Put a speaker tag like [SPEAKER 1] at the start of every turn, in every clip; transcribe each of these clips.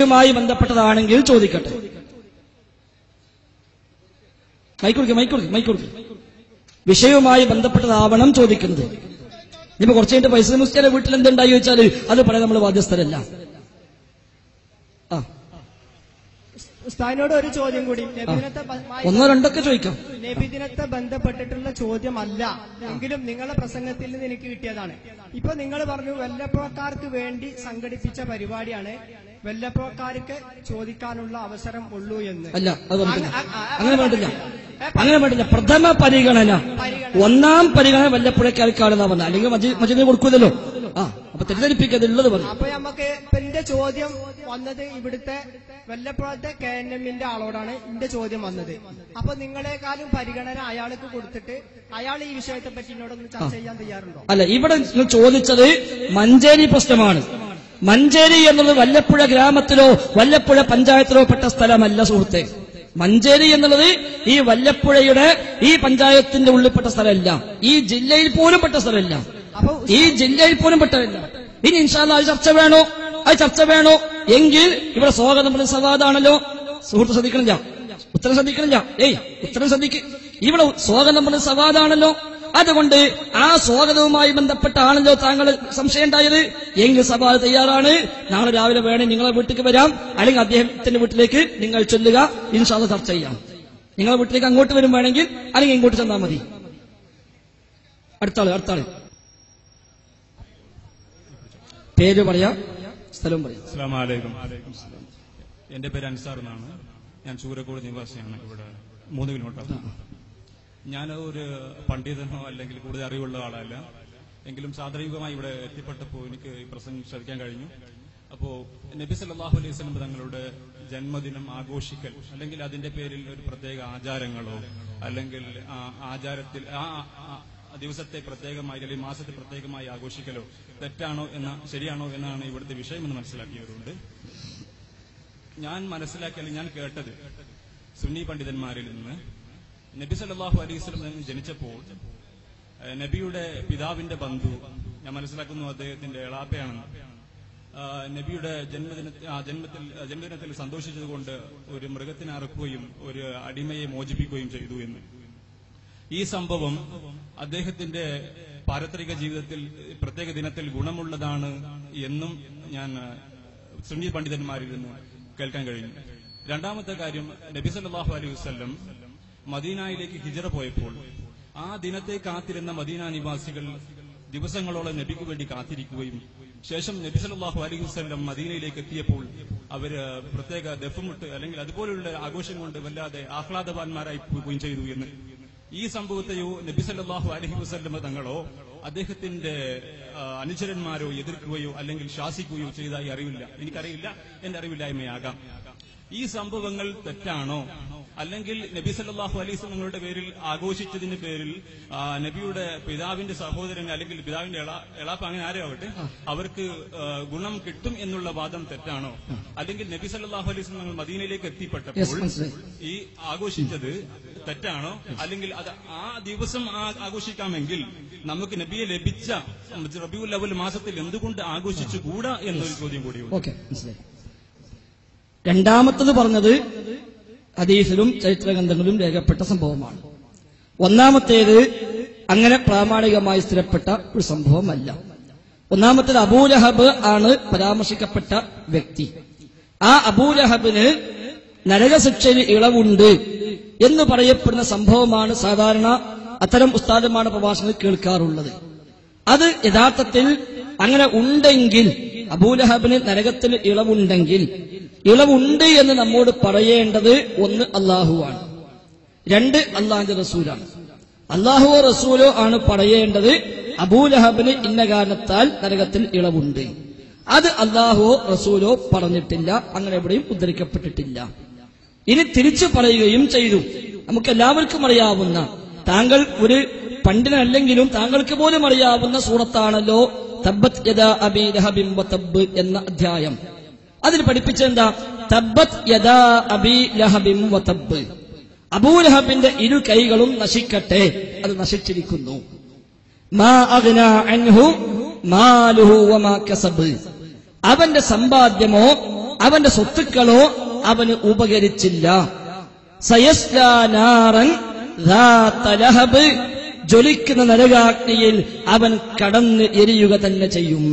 [SPEAKER 1] വിഷയവുമായി ബന്ധപ്പെട്ടതാണെങ്കിൽ ചോദിക്കട്ടെ. മൈക്കൊടുക്ക്. വിഷയവുമായി ബന്ധപ്പെട്ടതാവണം ചോദിക്കുന്നത്. ഇനിയിപ്പോ കുറച്ച് കഴിഞ്ഞിട്ട് ഫൈസൽ മുസ്ലിയാരുടെ വീട്ടിൽ എന്തുണ്ടായി ചോദിച്ചാൽ അത് പറയാൻ നമ്മൾ ബാധ്യസ്ഥരല്ല.
[SPEAKER 2] ഉസ്താദിനോട് ഒരു ചോദ്യം കൂടി.
[SPEAKER 1] ഒന്നോ രണ്ടൊക്കെ ചോദിക്കാം.
[SPEAKER 2] നബിദിനത്തെ ബന്ധപ്പെട്ടിട്ടുള്ള ചോദ്യമല്ല എങ്കിലും നിങ്ങളുടെ പ്രസംഗത്തിൽ നിന്ന് എനിക്ക് കിട്ടിയതാണ്. ഇപ്പൊ നിങ്ങൾ പറഞ്ഞു വല്ലപ്പുഴക്കാർക്ക് വേണ്ടി സംഘടിപ്പിച്ച പരിപാടിയാണ്, വല്ലപ്പുഴക്കാർക്ക് ചോദിക്കാനുള്ള അവസരം ഉള്ളൂ എന്ന്.
[SPEAKER 1] അല്ല, അത് അങ്ങനെ വേണ്ടില്ല. പ്രഥമ പരിഗണന, ഒന്നാം പരിഗണന വല്ലപ്പുഴക്കാർക്കാണെന്നാ പറഞ്ഞത്. അല്ലെങ്കിൽ മസ്ജിദിന് കൊടുക്കൂലല്ലോ. അപ്പൊ തെറ്റിദ്ധരിപ്പിക്കതുള്ളത് പറഞ്ഞു.
[SPEAKER 2] അപ്പൊ നമുക്ക് എന്റെ ചോദ്യം വന്നത് ഇവിടുത്തെ വല്ലപ്പുഴത്തെ KNMന്റെ ആളോടാണ് എന്റെ ചോദ്യം വന്നത്. അപ്പൊ നിങ്ങളെക്കാളും പരിഗണന അയാൾക്ക് കൊടുത്തിട്ട് അയാൾ ഈ വിഷയത്തെ പറ്റി എന്നോടൊന്ന് ചർച്ച ചെയ്യാൻ തയ്യാറുണ്ടോ?
[SPEAKER 1] അല്ല, ഇവിടെ ചോദിച്ചത് മഞ്ചേരി പ്രശ്നമാണ്. മഞ്ചേരി എന്നുള്ളത് വല്ലപ്പുഴ ഗ്രാമത്തിലോ വല്ലപ്പുഴ പഞ്ചായത്തിലോ പെട്ട സ്ഥലമല്ല സുഹൃത്തെ. മഞ്ചേരി എന്നുള്ളത് ഈ വല്ലപ്പുഴയുടെ ഈ പഞ്ചായത്തിന്റെ ഉള്ളിൽപ്പെട്ട സ്ഥലമല്ല, ഈ ജില്ലയിൽ പോലും പെട്ട സ്ഥലമല്ല, ഈ ജില്ലയിൽ പോലും പെട്ടതല്ല. ഇനി ഇൻഷാ അല്ലാഹ് അത് ചർച്ച വേണോ എങ്കിൽ ഇവിടെ സ്വാഗതം പറഞ്ഞ സവാദാണല്ലോ. സുഹൃത്ത് ശ്രദ്ധിക്കണില്ല, ഉത്തരം ശ്രദ്ധിക്കണില്ല. ഉത്തരം ഇവിടെ സ്വാഗതം പറഞ്ഞ സവാദാണല്ലോ. അതുകൊണ്ട് ആ സ്വാഗതവുമായി ബന്ധപ്പെട്ടാണല്ലോ താങ്കൾ സംശയം ഉണ്ടായത്. എങ്കിൽ സവാദ് തയ്യാറാണ്. നാളെ രാവിലെ വേണേ നിങ്ങളെ വീട്ടിലേക്ക് വരാം, അല്ലെങ്കിൽ അദ്ദേഹത്തിന്റെ വീട്ടിലേക്ക് നിങ്ങൾ ചൊല്ലുക. ഇൻഷാ അല്ലാഹ് ചർച്ച ചെയ്യാം. നിങ്ങളെ വീട്ടിലേക്ക് അങ്ങോട്ട് വരും വേണമെങ്കിൽ, അല്ലെങ്കിൽ ഇങ്ങോട്ട് ചെന്നാൽ മതി. അടുത്താള് പേര് പറയാ, സ്ഥലം പറയാം.
[SPEAKER 3] അസ്സലാമു അലൈക്കും. എന്റെ പേര് അൻസാർ എന്നാണ്. ഞാൻ ചൂരക്കോട് നിവാസിയാണ്. ഇവിടെ 3 കിലോമീറ്റർ. ഞാൻ ഒരു പണ്ഡിതനോ അല്ലെങ്കിൽ കൂടുതൽ അറിവുള്ള ആളല്ല. എങ്കിലും സാദരീകമായി ഇവിടെ എത്തിപ്പെട്ടപ്പോൾ എനിക്ക് ഈ പ്രസംഗം ശ്രദ്ധിക്കാൻ കഴിഞ്ഞു. അപ്പോ നബി സല്ലല്ലാഹു അലൈഹി വസല്ലം തങ്ങളുടെ ജന്മദിനം ആഘോഷിക്കൽ, അല്ലെങ്കിൽ അതിന്റെ പേരിൽ ഒരു പ്രത്യേക ആചാരങ്ങളോ, അല്ലെങ്കിൽ ആചാരത്തിൽ ദിവസത്തെ പ്രത്യേകമായി അല്ലെങ്കിൽ മാസത്തെ പ്രത്യേകമായി ആഘോഷിക്കലോ ശരിയാണോ എന്നാണ് ഇവിടുത്തെ വിഷയം എന്ന് മനസ്സിലാക്കിയവരുണ്ട്. ഞാൻ ഞാൻ കേട്ടത് സുന്നി പണ്ഡിതന്മാരിൽ നിന്ന് നബി സല്ലല്ലാഹു അലൈഹി വസല്ലം ജനിച്ചപ്പോൾ നബിയുടെ പിതാവിന്റെ ബന്ധു, ഞാൻ മനസ്സിലാക്കുന്നു അദ്ദേഹത്തിന്റെ എളാപ്പയാണെന്ന്, നബിയുടെ ജന്മദിനത്തിൽ സന്തോഷിച്ചതുകൊണ്ട് ഒരു മൃഗത്തിനെ അറുക്കുകയും ഒരു അടിമയെ മോചിപ്പിക്കുകയും ചെയ്തു എന്ന്. ഈ സംഭവം അദ്ദേഹത്തിന്റെ പാരത്രിക ജീവിതത്തിൽ പ്രത്യേക ദിനത്തിൽ ഗുണമുള്ളതാണ് എന്നും ഞാൻ സുന്നി പണ്ഡിതന്മാരിൽ നിന്ന് കേൾക്കാൻ കഴിഞ്ഞു. രണ്ടാമത്തെ കാര്യം, നബി സല്ലല്ലാഹു അലൈഹി വസല്ലം മദീനയിലേക്ക് ഹിജ്റ പോയപ്പോൾ ആ ദിനത്തെ കാത്തിരുന്ന മദീന നിവാസികൾ ദിവസങ്ങളോളം നബിക്ക് വേണ്ടി കാത്തിരിക്കുകയും ശേഷം നബി സല്ലല്ലാഹു അലൈഹി വസല്ലം മദീനയിലേക്ക് എത്തിയപ്പോൾ അവര് പ്രത്യേക ദഫ്മുട്ട് അല്ലെങ്കിൽ അതുപോലുള്ള ആഘോഷം കൊണ്ട് വല്ലാതെ ആഹ്ലാദവാന്മാരായി പോവുകയും ചെയ്തു എന്ന്. ഈ സംഭവത്തെയോ നബി സല്ലല്ലാഹു അലൈഹി വസല്ലം തങ്ങളോ അദ്ദേഹത്തിന്റെ അനുചരന്മാരോ എതിർക്കുകയോ അല്ലെങ്കിൽ ശാസിക്കുകയോ ചെയ്തതായി അറിവില്ല. എനിക്കറിയില്ല, എന്റെ അറിവില്ലായ്മയാകാം. ഈ സംഭവങ്ങൾ തെറ്റാണോ? അല്ലെങ്കിൽ നബി സല്ലല്ലാഹു അലൈഹി വസല്ലം തങ്ങളുടെ പേരിൽ ആഘോഷിച്ചതിന്റെ പേരിൽ നബിയുടെ പിതാവിന്റെ സഹോദരൻ അല്ലെങ്കിൽ പിതാവിന്റെ എളാപ്പ അങ്ങനെ ആരാവട്ടെ അവർക്ക് ഗുണം കിട്ടും എന്നുള്ള വാദം തെറ്റാണോ? അല്ലെങ്കിൽ നബി സല്ലല്ലാഹു അലൈഹി വസല്ലം തങ്ങൾ മദീനയിലേക്ക് എത്തിപ്പെട്ടപ്പോൾ ഈ ആഘോഷിച്ചത് തെറ്റാണോ? അല്ലെങ്കിൽ അത് ആ ദിവസം ആഘോഷിക്കാമെങ്കിൽ നമുക്ക് നബിയെ ലഭിച്ച റബീഉൽ അവ്വൽ മാസത്തിൽ എന്തുകൊണ്ട് ആഘോഷിച്ചുകൂടാ എന്നൊരു ചോദ്യം കൂടിയുണ്ട്.
[SPEAKER 1] രണ്ടാമത്തത് പറഞ്ഞത് ഹദീസിലും ചരിത്രഗ്രന്ഥങ്ങളിലും രേഖപ്പെട്ട സംഭവമാണ്. ഒന്നാമത്തേത് അങ്ങനെ പ്രാമാണികമായി സ്ഥിരപ്പെട്ട ഒരു സംഭവമല്ല. ഒന്നാമത്തേത് അബൂലഹബ് ആണ് പരാമർശിക്കപ്പെട്ട വ്യക്തി. ആ അബൂലഹബിന് നരകശിക്ഷയിൽ ഇളവുണ്ട് എന്ന് പറയപ്പെടുന്ന സംഭവമാണ് സാധാരണ അത്തരം ഉസ്താദന്മാരുടെ പ്രഭാഷണങ്ങൾ കേൾക്കാറുള്ളത്. അത് യഥാർത്ഥത്തിൽ അങ്ങനെ ഉണ്ടെങ്കിൽ, അബൂലഹബിന് നരകത്തിൽ ഇളവുണ്ടെങ്കിൽ, ഇളവുണ്ട് എന്ന് നമ്മോട് പറയേണ്ടത് ഒന്ന് അള്ളാഹുവാണ്, രണ്ട് അള്ളാഹിന്റെ റസൂലാണ്. അള്ളാഹുവോ റസൂലോ ആണ് പറയേണ്ടത് അബൂലഹബിന് ഇന്ന കാരണത്താൽ നരകത്തിൽ ഇളവുണ്ട്. അത് അള്ളാഹുവോ റസൂലോ പറഞ്ഞിട്ടില്ല, അങ്ങനെ എവിടെയും ഉദ്ധരിക്കപ്പെട്ടിട്ടില്ല. ഇനി തിരിച്ചു പറയുകയും ചെയ്തു. നമുക്ക് എല്ലാവർക്കും അറിയാവുന്ന, താങ്കൾ ഒരു പണ്ഡിതനല്ലെങ്കിലും താങ്കൾക്ക് പോലും അറിയാവുന്ന സൂറത്താണല്ലോ തബ്ബത് യദാ അബീ ലഹബിൻ വതബ്ബ് എന്ന അധ്യായം. അതിൽ പഠിപ്പിച്ചെന്താ? തബ്ബത് യദാ അബീ ലഹബിൻ വതബ്ബ്, അബൂലഹബിന്റെ ഇരു കൈകളും നശിക്കട്ടെ, അത് നശിച്ചിരിക്കുന്നു. മാ അഗ്നാ അൻഹു മാലുഹു വമാ കസബ്, അവന്റെ സമ്പാദ്യമോ അവന്റെ സ്വത്തുക്കളോ അവന് ഉപകരിച്ചില്ല. സയസ്ലാ നാറൻ ദാത ലഹബ്, ജ്വലിക്കുന്ന നരകാഗ്നിയിൽ അവൻ കടന്ന് എരിയുക തന്നെ ചെയ്യും.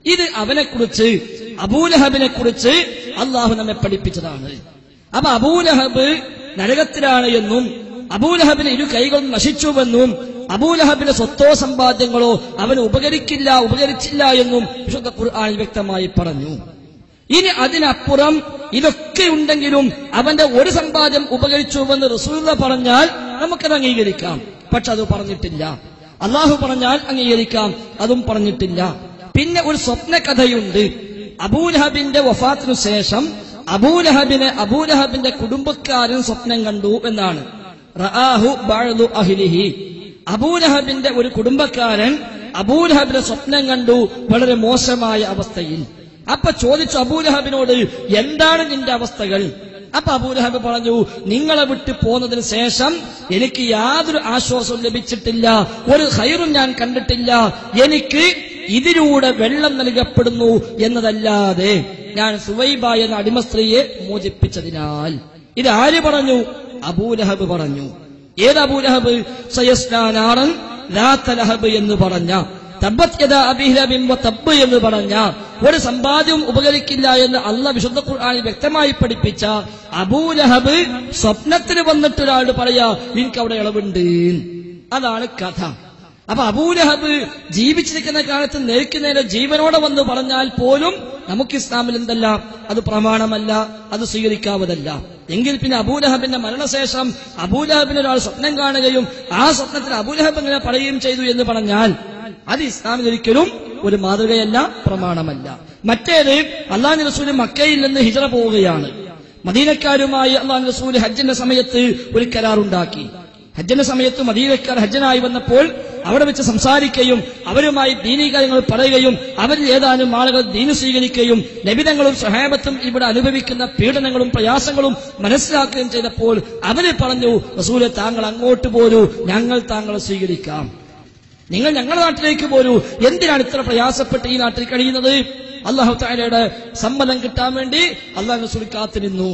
[SPEAKER 1] ഇത് അവനെക്കുറിച്ച്, അബൂലഹബിനെ കുറിച്ച് അള്ളാഹു നമ്മെ പഠിപ്പിച്ചതാണ്. അപ്പൊ അബൂലഹബ് നരകത്തിലാണ് എന്നും അബൂലഹബിന് ഇരു കൈകളും നശിച്ചുവെന്നും അബൂലഹബിന്റെ സ്വത്തോ സമ്പാദ്യങ്ങളോ അവന് ഉപകരിച്ചില്ല എന്നും വിശുദ്ധ ഖുർആനിൽ വ്യക്തമായി പറഞ്ഞു. ഇനി അതിനപ്പുറം ഇതൊക്കെ ഉണ്ടെങ്കിലും അവന്റെ ഒരു സമ്പാദ്യം ഉപകരിച്ചുവെന്ന് റസൂലുള്ളാഹി പറഞ്ഞാൽ നമുക്കത് അംഗീകരിക്കാം. പക്ഷെ അത് പറഞ്ഞിട്ടില്ല. അള്ളാഹു പറഞ്ഞാൽ അംഗീകരിക്കാം, അതും പറഞ്ഞിട്ടില്ല. പിന്നെ ഒരു സ്വപ്ന കഥയുണ്ട്. അബൂലഹബിന്റെ വഫാത്തിനു ശേഷം അബൂലഹബിന്റെ കുടുംബക്കാരൻ സ്വപ്നം കണ്ടു എന്നാണ്. റആഹു ബഅദു അഹ്ലിഹി, അബൂലഹബിന്റെ ഒരു കുടുംബക്കാരൻ അബൂലഹബിന്റെ സ്വപ്നം കണ്ടു വളരെ മോശമായ അവസ്ഥയിൽ. അപ്പൊ ചോദിച്ചു അബൂലഹബിനോട്, എന്താണ് നിന്റെ അവസ്ഥകൾ? അപ്പൊ അബൂലഹബ് പറഞ്ഞു, നിങ്ങളെ വിട്ട് പോന്നതിന് ശേഷം എനിക്ക് യാതൊരു ആശ്വാസവും ലഭിച്ചിട്ടില്ല, ഒരു ഖൈറും ഞാൻ കണ്ടിട്ടില്ല. എനിക്ക് ഇതിലൂടെ വെള്ളം നൽകപ്പെടുന്നു എന്നതല്ലാതെ ഞാൻ സുവൈബ എന്ന അടിമസ്ത്രീയെ മോചിപ്പിച്ചതിനാൽ. ഇത് ആര് പറഞ്ഞു? അബൂലഹബ് പറഞ്ഞു. ഏത് അബൂലഹബ്? സയസ്ലാ നാറൻ ദാത ലഹബ് എന്ന് പറഞ്ഞ, തബ്ബത് യദാ അബീ ലഹബിൻ വതബ്ബ് എന്ന് പറഞ്ഞ, ഒരു സമ്പാദ്യവും ഉപകരിക്കില്ല എന്ന് അള്ളാഹ് വിശുദ്ധ ഖുർആനിൽ വ്യക്തമായി പഠിപ്പിച്ച അബൂലഹബ് സ്വപ്നത്തിൽ വന്നിട്ട് ഒരാളോട് പറയാ, എനിക്ക് അവിടെ ഇളവുണ്ട്. അതാണ് കഥ. അപ്പൊ അബൂലഹബ് ജീവിച്ചിരിക്കുന്ന കാലത്ത് നേരെ ജീവനോടെ വന്ന് പറഞ്ഞാൽ പോലും നമുക്ക് ഇസ്ലാമിൽ എന്തല്ല, അത് പ്രമാണമല്ല, അത് സ്വീകരിക്കാവതല്ല. എങ്കിൽ പിന്നെ അബൂലഹബിന്റെ മരണശേഷം അബൂലഹബിന് ഒരാൾ സ്വപ്നം കാണുകയും ആ സ്വപ്നത്തിൽ അബൂലഹബ് ഇങ്ങനെ പറയുകയും ചെയ്തു എന്ന് പറഞ്ഞാൽ അത് ഇസ്ലാമിൽ ഒരിക്കലും ഒരു മാതൃകയല്ല, പ്രമാണമല്ല. മറ്റേത്, അള്ളാഹു റസൂൽ മക്കയിൽ നിന്ന് ഹിജ്റ പോവുകയാണ്. മദീനക്കാരുമായി അള്ളാഹു റസൂൽ ഹജ്ജിന്റെ സമയത്ത് ഒരു കരാറുണ്ടാക്കി. ഹജ്ജിന്റെ സമയത്ത് മദീനക്കാർ ഹജ്ജനായി വന്നപ്പോൾ അവിടെ വെച്ച് സംസാരിക്കുകയും അവരുമായി ദീനീ കാര്യങ്ങൾ പറയുകയും അവരിൽ ഏതാനും ആളുകൾ ദീന് സ്വീകരിക്കുകയും നബിതങ്ങളും സ്വഹാബത്തും ഇവിടെ അനുഭവിക്കുന്ന പീഡനങ്ങളും പ്രയാസങ്ങളും മനസ്സിലാക്കുകയും ചെയ്തപ്പോൾ അവര് പറഞ്ഞു, റസൂലെ താങ്കൾ അങ്ങോട്ട് പോരൂ, ഞങ്ങൾ താങ്കളെ സ്വീകരിക്കാം. നിങ്ങൾ ഞങ്ങളുടെ നാട്ടിലേക്ക് പോരൂ, എന്തിനാണ് ഇത്ര പ്രയാസപ്പെട്ട് ഈ നാട്ടിൽ കഴിയുന്നത്? അല്ലാഹു തആലയുടെ സമ്മതം കിട്ടാൻ വേണ്ടി അല്ലാഹു റസൂൽ കാത്തിരുന്നു.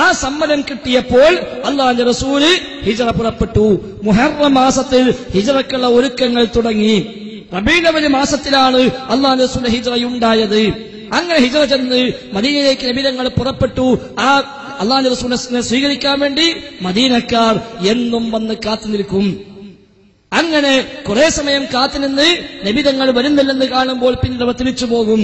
[SPEAKER 1] ആ സമ്മതം കിട്ടിയപ്പോൾ അല്ലാഹുവിന്റെ റസൂല് ഹിജ്റ പുറപ്പെട്ടു. മുഹറം മാസത്തിൽ ഹിജ്റക്കുള്ള ഒരുക്കങ്ങൾ തുടങ്ങി. റബീഉൽ അവ്വൽ മാസത്തിലാണ് അല്ലാഹുവിന്റെ റസൂൽ ഹിജ്റയുണ്ടായത്. അങ്ങനെ ഹിജ്റ ചെന്ന് മദീനയിലേക്ക് നബി തങ്ങൾ പുറപ്പെട്ടു. ആ അല്ലാഹുവിന്റെ റസൂലിനെ സ്വീകരിക്കാൻ വേണ്ടി മദീനക്കാർ എന്നും വന്ന് കാത്തു നിൽക്കും. അങ്ങനെ കുറെ സമയം കാത്തുനിന്ന് നബിതങ്ങൾ വരുന്നില്ലെന്ന് കാണുമ്പോൾ പിന്നീട് തിരിച്ചു പോകും.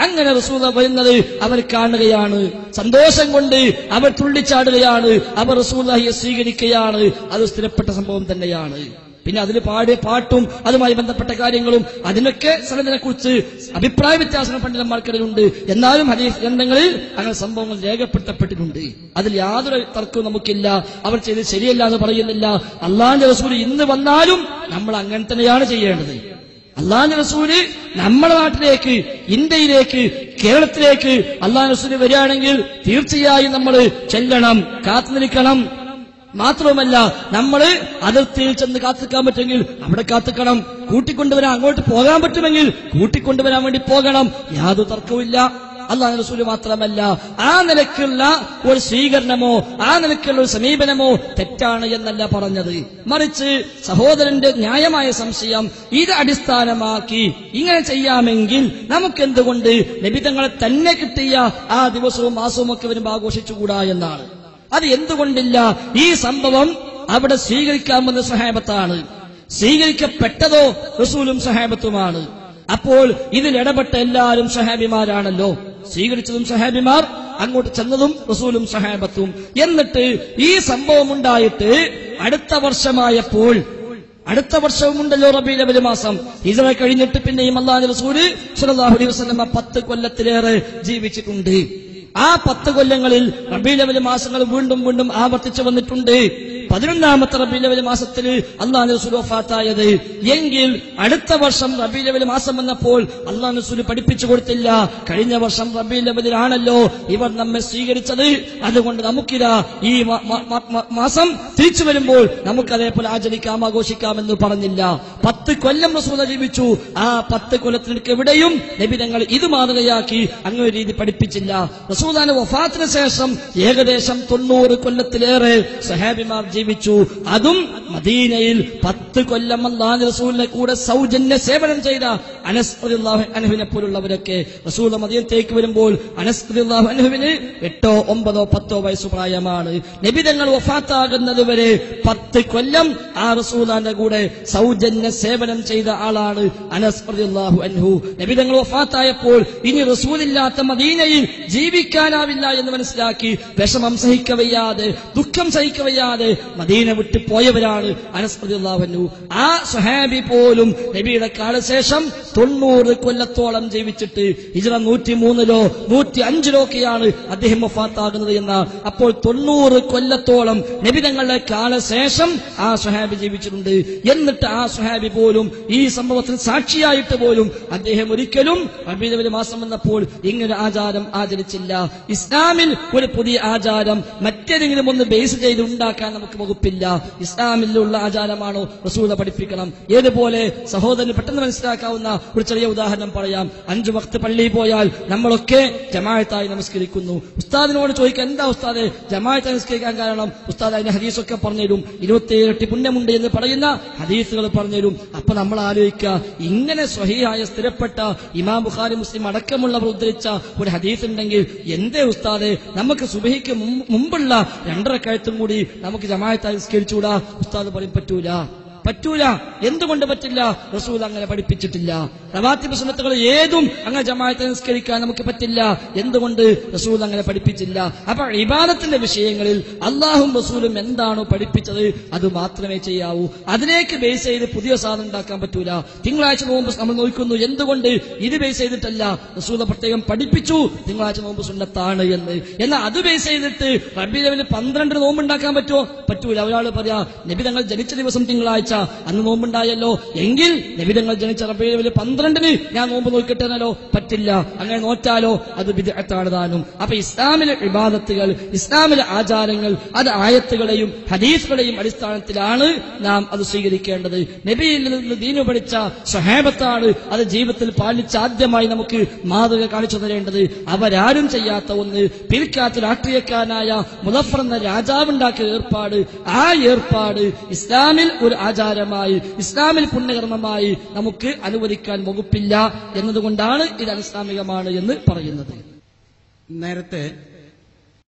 [SPEAKER 1] അങ്ങനെ റസൂൽ വരുന്നത് അവർ കാണുകയാണ്. സന്തോഷം കൊണ്ട് അവർ തുള്ളിച്ചാടുകയാണ്. അവർ റസൂലുള്ളാഹിയെ സ്വീകരിക്കുകയാണ്. അത് സ്ഥിരപ്പെട്ട സംഭവം തന്നെയാണ്. പിന്നെ അതിൽ പാട്ടും അതുമായി ബന്ധപ്പെട്ട കാര്യങ്ങളും അതിനൊക്കെ സനദിനെ കുറിച്ച് അഭിപ്രായ വ്യത്യാസം പണ്ഡിതന്മാർക്കിടയിലുണ്ട്. എന്നാലും ഹദീസ് ഗ്രന്ഥങ്ങളിൽ അങ്ങനെ സംഭവങ്ങൾ രേഖപ്പെടുത്തപ്പെട്ടിട്ടുണ്ട്. അതിൽ യാതൊരു തർക്കവും നമുക്കില്ല. അവർ ചെയ്ത് ശരിയല്ല എന്ന് പറയുന്നില്ല. അള്ളാഹുവിന്റെ റസൂൽ ഇന്ന് വന്നാലും നമ്മൾ അങ്ങനെ തന്നെയാണ് ചെയ്യേണ്ടത്. അള്ളാഹുവിന്റെ റസൂല് നമ്മുടെ നാട്ടിലേക്ക്, ഇന്ത്യയിലേക്ക്, കേരളത്തിലേക്ക് അള്ളാഹുവിന്റെ റസൂല് വരികയാണെങ്കിൽ തീർച്ചയായും നമ്മൾ ചെല്ലണം, കാത്തുനിൽക്കണം. മാത്രവുമല്ല, നമ്മള് അതിർത്തിയിൽ ചെന്ന് കാത്തിക്കാൻ പറ്റുമെങ്കിൽ അവിടെ കാത്തിക്കണം. കൂട്ടിക്കൊണ്ടുവരാൻ അങ്ങോട്ട് പോകാൻ പറ്റുമെങ്കിൽ കൂട്ടിക്കൊണ്ടുവരാൻ വേണ്ടി പോകണം. യാതൊരു തർക്കവുമില്ല. അല്ലാഹു റസൂല് മാത്രമല്ല, ആ നിലയ്ക്കുള്ള ഒരു സ്വീകരണമോ ആ നിലയ്ക്കുള്ള ഒരു സമീപനമോ തെറ്റാണ് എന്നല്ല പറഞ്ഞത്. മറിച്ച് സഹോദരന്റെ ന്യായമായ സംശയം ഇത് അടിസ്ഥാനമാക്കി ഇങ്ങനെ ചെയ്യാമെങ്കിൽ നമുക്കെന്തുകൊണ്ട് നബിതങ്ങളെ തന്നെ കിട്ടിയ ആ ദിവസവും മാസവും ഒക്കെ വരുമ്പോൾ ആഘോഷിച്ചുകൂടാ എന്നാണ്. അത് എന്തുകൊണ്ടില്ല? ഈ സംഭവം അവിടെ സ്വീകരിക്കാമെന്ന സഹാബത്താണ്, സ്വീകരിക്കപ്പെട്ടതോ റസൂലും സഹാബത്തുമാണ്. അപ്പോൾ ഇതിൽ ഇടപെട്ട എല്ലാവരും സഹാബിമാരാണല്ലോ. സ്വീകരിച്ചതും സഹാബിമാർ, അങ്ങോട്ട് ചെന്നതും റസൂലും സഹാബത്തും. എന്നിട്ട് ഈ സംഭവം ഉണ്ടായിട്ട് അടുത്ത വർഷമായപ്പോൾ, അടുത്ത വർഷവുമുണ്ടല്ലോ റബീഉൽ അവ്വൽ മാസം, ഹിജ്റ കഴിഞ്ഞിട്ട് പിന്നെയും അല്ലാഹുവിന്റെ റസൂല് സ്വല്ലല്ലാഹു അലൈഹി വസല്ലം 10 കൊല്ലത്തിലേറെ ജീവിച്ചിട്ടുണ്ട്. ആ 10 കൊല്ലങ്ങളിൽ റബീഉൽ അവ്വൽ മാസങ്ങൾ വീണ്ടും വീണ്ടും ആവർത്തിച്ചു വന്നിട്ടുണ്ട്. 11-ാമത്തെ റബീഉൽ അവ്വൽ മാസത്തിൽ അല്ലാഹുവിന്റെ റസൂൽ വഫാത്തായത്. എങ്കിൽ അടുത്ത വർഷം റബീഉൽ അവ്വൽ മാസം വന്നപ്പോൾ അല്ലാഹുവിന്റെ റസൂൽ പഠിപ്പിച്ചു കൊടുത്തില്ല, കഴിഞ്ഞ വർഷം റബീഉൽ അവ്വലിലാണല്ലോ ഇവർ നമ്മെ സ്വീകരിച്ചത്, അതുകൊണ്ട് നമുക്കിതാ ഈ മാസം തിരിച്ചു വരുമ്പോൾ നമുക്കതേപോലെ ആചരിക്കാം, ആഘോഷിക്കാമെന്ന് പറഞ്ഞില്ല. 10 കൊല്ലം റസൂൽ ജീവിച്ചു. ആ 10 കൊല്ലത്തിലേക്ക് എവിടെയും നബി തങ്ങൾ ഇത് മാതൃകയാക്കി അങ്ങനെ രീതി പഠിപ്പിച്ചില്ല. റസൂലുള്ളാഹിന്റെ വഫാത്തിന് ശേഷം ഏകദേശം 90 കൊല്ലത്തിലേറെ സഹാബിമാർ ജീവിച്ചു. അതും മദീനയിൽ 10 കൊല്ലം അല്ലാഹുവിന്റെ റസൂലിനെ കൂടെ സൗജന്യ സേവനം ചെയ്ത അനസ് റളിയല്ലാഹു അൻഹുവിനെ പോലുള്ളവരൊക്കെ റസൂൽ മദീനത്തേക്ക് വരുമ്പോൾ അനസ് റളിയല്ലാഹു അൻഹുവിന് 8, 9, 10 വയസ്സ് പ്രായമാണ്. നബി തങ്ങൾ വഫാത്താകുന്നത് വരെ 10 കൊല്ലം ആ റസൂലുള്ളാഹിന്റെ കൂടെ സൗജന്യ സേവനം ചെയ്ത ആളാണ് അനസ് റളിയല്ലാഹു അൻഹു. നബി തങ്ങൾ വഫാത്തായപ്പോൾ ഇനി റസൂലില്ലാത്ത മദീനയിൽ ജീവിക്കാനാവില്ല എന്ന് മനസ്സിലാക്കി വിഷമം സഹിക്കവയ്യാതെ, ദുഃഖം സഹിക്കവയ്യാതെ മദീന വിട്ടു പോയവരാണ് അനസ് റളിയല്ലാഹു അൻഹു. ആ സ്വഹാബി പോലും നബിയുടെ കാലശേഷം 90 കൊല്ലത്തോളം ജീവിച്ചിട്ട് ഹിജ്റ 103-ലോ 105-ലോ ഒക്കെയാണ് അദ്ദേഹം വഫാത്താകുന്നത് എന്ന. അപ്പോൾ 90 കൊല്ലത്തോളം നബി തങ്ങളുടെ കാലശേഷം ആ സ്വഹാബി ജീവിച്ചിട്ടുണ്ട്. എന്നിട്ട് ആ സ്വഹാബി പോലും ഈ സംഭവത്തിന് സാക്ഷിയായിട്ട് പോലും അദ്ദേഹം ഒരിക്കലും റബീഉൽ അവ്വൽ മാസം വന്നപ്പോൾ ഇങ്ങനെ ആചാരം ആചരിച്ചില്ല. ഇസ്ലാമിൽ ഒരു പുതിയ ആചാരം മറ്റേതെങ്കിലും ഒന്ന് ബേസ് ചെയ്ത് ഉണ്ടാക്കാൻ നമുക്ക് വകുപ്പില്ല. ഇസ്ലാമിലുള്ള ആചാരമാണോ റസൂൽ പഠിപ്പിക്കണം. ഏതുപോലെ സഹോദരന് പെട്ടെന്ന് മനസ്സിലാക്കാവുന്ന ഒരു ചെറിയ ഉദാഹരണം പറയാം. 5 വക്ത് പള്ളിയിൽ പോയാൽ നമ്മളൊക്കെ ജമാഅത്തായി നമസ്കരിക്കുന്നു. ഉസ്താദിനോട് ചോദിക്കാൻ, എന്താ ഉസ്താദെ ജമാഅത്തായി നമസ്കരിക്കാൻ കാരണം? ഉസ്താദ് അതിന്റെ ഹദീസൊക്കെ പറഞ്ഞുതരും. 27 ഇരട്ടി പുണ്യമുണ്ട് എന്ന് പറയുന്ന ഹദീസുകൾ പറഞ്ഞുതരും. അപ്പൊ നമ്മൾ ആലോചിക്കുക, ഇങ്ങനെ സ്വഹീഹായ സ്ഥിരപ്പെട്ട ഇമാം ബുഖാരി, മുസ്ലിം അടക്കമുള്ളവർ ഉദ്ധരിച്ച ഒരു ഹദീസ് ഉണ്ടെങ്കിൽ എന്തേ ഉസ്താദെ നമുക്ക് സുബഹിക്ക് മുമ്പുള്ള 2 റക്അത്തും കൂടി നമുക്ക് ജമാഅത്തായി നിസ്കരിച്ചുകൂടാ? ഉസ്താദ് പറയും പറ്റൂല. എന്തുകൊണ്ട് പറ്റില്ല? റസൂൽ അങ്ങനെ പഠിപ്പിച്ചിട്ടില്ല. റവാത്തിബ് സുന്നത്തുകൾ ഏതും അങ്ങനെ ജമാഅത്തെ നിസ്കരിക്കാൻ നമുക്ക് പറ്റില്ല. എന്തുകൊണ്ട്? റസൂൽ അങ്ങനെ പഠിപ്പിച്ചില്ല. അപ്പൊ ഇബാദത്തിന്റെ വിഷയങ്ങളിൽ അള്ളാഹും റസൂലും എന്താണോ പഠിപ്പിച്ചത് അത് മാത്രമേ ചെയ്യാവൂ. അതിലേക്ക് ബേസ് ചെയ്ത് പുതിയ സാധനം ഉണ്ടാക്കാൻ പറ്റൂല. തിങ്കളാഴ്ച നോമ്പ് നമ്മൾ നോക്കുന്നു, എന്തുകൊണ്ട്? ഇത് ബേസ് ചെയ്തിട്ടല്ല, റസൂൽ പ്രത്യേകം പഠിപ്പിച്ചു തിങ്കളാഴ്ച നോമ്പ് സുന്നത്താണ് എന്ന്. എന്നാൽ അത് ബേസ് ചെയ്തിട്ട് റബീഉൽ അവ്വൽ 12 നോമ്പ് ഉണ്ടാക്കാൻ പറ്റുമോ? പറ്റൂല. ഒരാൾ പറയാ നബി തങ്ങൾ ജനിച്ച ദിവസം തിങ്കളാഴ്ച, അന്ന് നോമ്പുണ്ടായല്ലോ, എങ്കിൽ നബി തങ്ങൾ ജനിച്ച റബീഉൽ അവ്വൽ 12-ന് ഞാൻ നോമ്പ് നോക്കിട്ടെ എന്നാലോ? പറ്റില്ല. അങ്ങനെ നോറ്റാലോ അത് ബിദ്അത്താണ് താനും. അപ്പൊ ഇസ്ലാമിലെ ഇബാദത്തുകൾ, ഇസ്ലാമിലെ ആചാരങ്ങൾ അത് ആയത്തുകളെയും ഹദീസുകളെയും അടിസ്ഥാനത്തിലാണ് നാം അത് സ്വീകരിക്കേണ്ടത്. നബിയിൽ നിന്ന് ദീന് പഠിച്ച സ്വഹാബത്താണ് അത് ജീവിതത്തിൽ പാലിച്ച് ആദ്യമായി നമുക്ക് മാതൃക കാണിച്ചു തരേണ്ടത്. അവരാരും ചെയ്യാത്ത ഒന്ന്, പിൽക്കാത്ത രാഷ്ട്രീയക്കാരനായ മുദഫർ എന്ന രാജാവുണ്ടാക്കിയ ഏർപ്പാട്, ആ ഏർപ്പാട് ഇസ്ലാമിൽ ഒരു ആചാരമായി, ഇസ്ലാമിൽ പുണ്യകർമ്മമായി നമുക്ക് അനുവദിക്കാൻ വകുപ്പില്ല എന്നതുകൊണ്ടാണ് ഇത് അനിസ്ലാമികമാണ് എന്ന് പറയുന്നത്.
[SPEAKER 4] നേരത്തെ